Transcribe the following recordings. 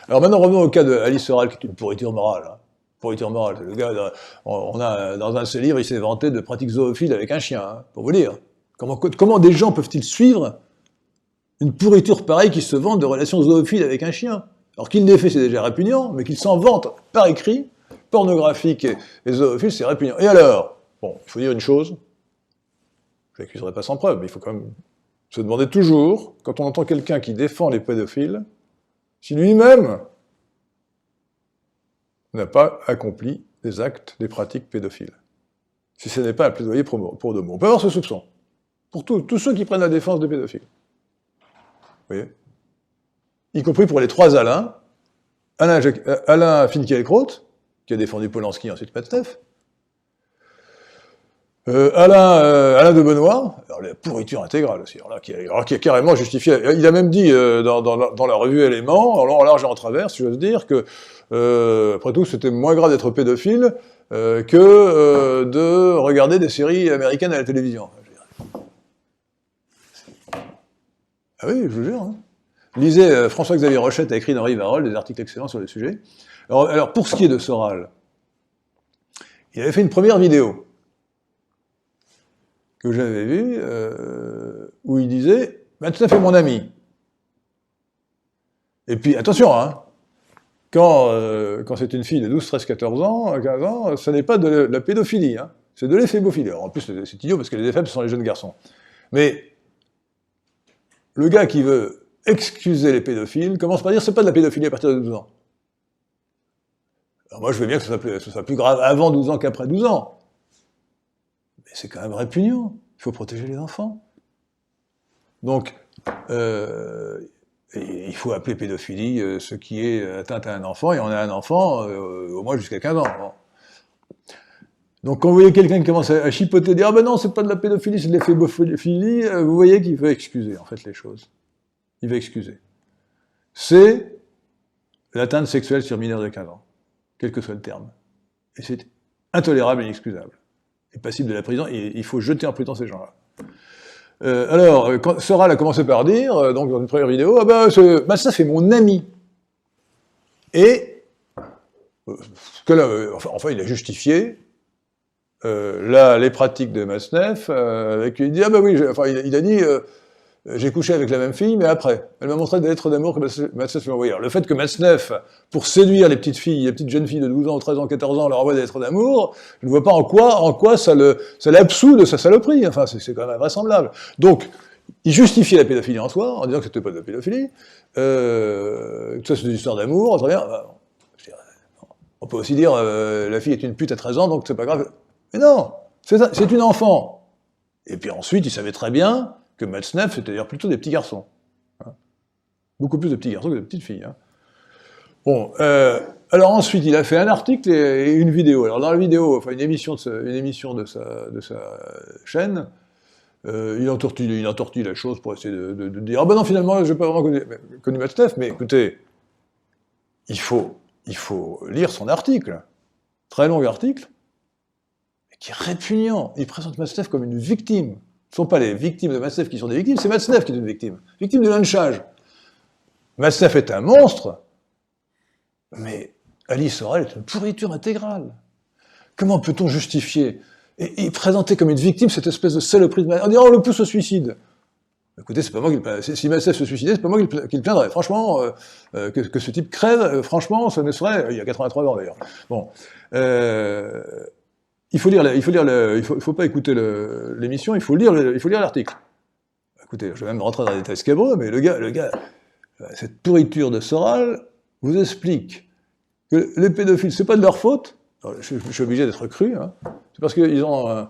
Alors maintenant, revenons au cas de Alice Soral, qui est une pourriture morale. Hein. Pourriture morale. Le gars, on a, dans un de ses livres, il s'est vanté de pratiques zoophiles avec un chien, hein, pour vous dire. Comment des gens peuvent-ils suivre une pourriture pareille qui se vante de relations zoophiles avec un chien? Alors qu'il l'ait fait, c'est déjà répugnant, mais qu'il s'en vante par écrit, pornographique et zoophile, c'est répugnant. Et alors, bon, il faut dire une chose, je l'accuserai pas sans preuve, mais il faut quand même se demander toujours, quand on entend quelqu'un qui défend les pédophiles, si lui-même n'a pas accompli des actes, des pratiques pédophiles. Si ce n'est pas un plaidoyer pour de mots. On peut avoir ce soupçon. Pour tous ceux qui prennent la défense des pédophiles. Vous voyez? Y compris pour les trois Alain. Alain Finkielkraut, qui a défendu Polanski, ensuite Matzneff. Alain de Benoît, alors la pourriture intégrale aussi, alors qui a carrément justifié. Il a même dit dans la revue Éléments, en long, en large et en travers, si j'ose dire, que après tout, c'était moins grave d'être pédophile que de regarder des séries américaines à la télévision. Ah oui, je vous jure. Hein. Lisez, François-Xavier Rochette a écrit dans Rivarol des articles excellents sur le sujet. Alors, pour ce qui est de Soral, il avait fait une première vidéo que j'avais vue, où il disait « Matzneff est mon ami ». Et puis, attention, hein, quand c'est une fille de 12, 13, 14 ans, 15 ans, ce n'est pas de la pédophilie, hein, c'est de l'éphémophilie. Alors, en plus, c'est idiot, parce que les éphèbes, ce sont les jeunes garçons. Mais le gars qui veut excuser les pédophiles commence par dire « c'est pas de la pédophilie à partir de 12 ans ». Alors moi, je veux bien que ce soit plus grave avant 12 ans qu'après 12 ans. Mais c'est quand même répugnant. Il faut protéger les enfants. Donc, il faut appeler pédophilie ce qui est atteinte à un enfant, et on a un enfant au moins jusqu'à 15 ans. Bon. Donc quand vous voyez quelqu'un qui commence à chipoter, dire « ah ben non, c'est pas de la pédophilie, c'est de l'éphémophilie », vous voyez qu'il veut excuser, en fait, les choses. Il veut excuser. C'est l'atteinte sexuelle sur mineur de 15 ans, quel que soit le terme. Et c'est intolérable et inexcusable. Et passible de la prison, et il faut jeter en prison ces gens-là. Alors, Soral a commencé par dire, donc dans une première vidéo, « ah ben, Matzneff est mon ami ». Et, enfin, il a justifié les pratiques de Matzneff, il dit « ah ben oui, il a dit j'ai couché avec la même fille, mais après. Elle m'a montré des lettres d'amour que Matzneff m'a envoyées. » Le fait que Matzneff, pour séduire les petites filles, les petites jeunes filles de 12 ans, 13 ans, 14 ans, leur envoie des lettres d'amour, je ne vois pas en quoi ça l'absout de sa saloperie. Enfin, c'est quand même invraisemblable. Donc, il justifiait la pédophilie en soi, en disant que c'était pas de la pédophilie, que ça c'est des histoires d'amour, très bien. On peut aussi dire la fille est une pute à 13 ans, donc c'est pas grave. Mais non, c'est une enfant. Et puis ensuite, il savait très bien que Matzneff, c'était d'ailleurs plutôt des petits garçons. Hein. Beaucoup plus de petits garçons que de petites filles. Hein. Bon, alors ensuite, il a fait un article et une vidéo. Alors dans la vidéo, enfin une émission de sa chaîne, il entortille la chose pour essayer de dire « ah ben non, finalement, je n'ai pas vraiment connu Matzneff », mais écoutez, il faut lire son article, très long article, qui est répugnant. Il présente Matzneff comme une victime. Ce ne sont pas les victimes de Matzneff qui sont des victimes, c'est Matzneff qui est une victime. Victime de lynchage. Matzneff est un monstre, mais Alice Soral est une pourriture intégrale. Comment peut-on justifier et présenter comme une victime cette espèce de saloperie de Matzneff en disant « oh, le pousse au suicide ». Écoutez, c'est pas moi qui le... Si Matzneff se suicidait, c'est pas moi qui le plaindrais. Franchement, que ce type crève, franchement, ce ne serait... Il y a 83 ans, d'ailleurs. Bon. Il faut pas écouter l'émission, il faut lire l'article. Écoutez, je vais même rentrer dans des détails scabreux, mais le gars, cette pourriture de Soral vous explique que les pédophiles, c'est pas de leur faute. Alors, je suis obligé d'être cru, hein. C'est parce qu'ils ont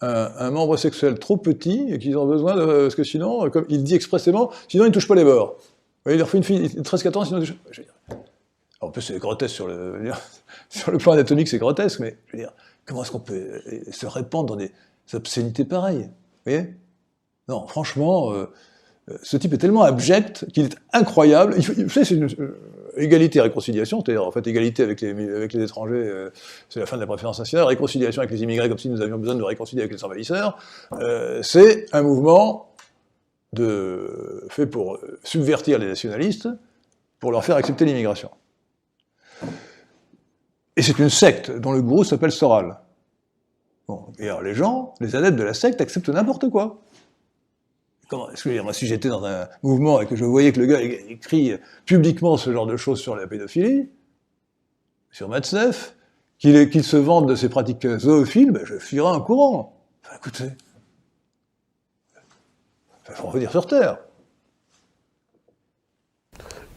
un membre sexuel trop petit et qu'ils ont besoin de... Parce que sinon, comme il dit expressément, sinon ils ne touchent pas les bords. Il leur fait une fille de 13-14 ans, sinon ils touchent... En plus, c'est grotesque sur le plan anatomique, c'est grotesque, mais je veux dire, comment est-ce qu'on peut se répandre dans des obscénités pareilles? Vous voyez? Non, franchement, ce type est tellement abject qu'il est incroyable. Vous savez, c'est une égalité et réconciliation, c'est-à-dire en fait égalité avec les étrangers, c'est la fin de la préférence nationale, réconciliation avec les immigrés comme si nous avions besoin de réconcilier avec les envahisseurs, c'est un mouvement fait pour subvertir les nationalistes pour leur faire accepter l'immigration. Et c'est une secte dont le gourou s'appelle Soral. Bon, et alors les gens, les adeptes de la secte, acceptent n'importe quoi. Comment, moi, si j'étais dans un mouvement et que je voyais que le gars écrit publiquement ce genre de choses sur la pédophilie, sur Matzneff, qu'il se vante de ses pratiques zoophiles, ben je fuirais en courant. Enfin, écoutez, il faut revenir sur Terre.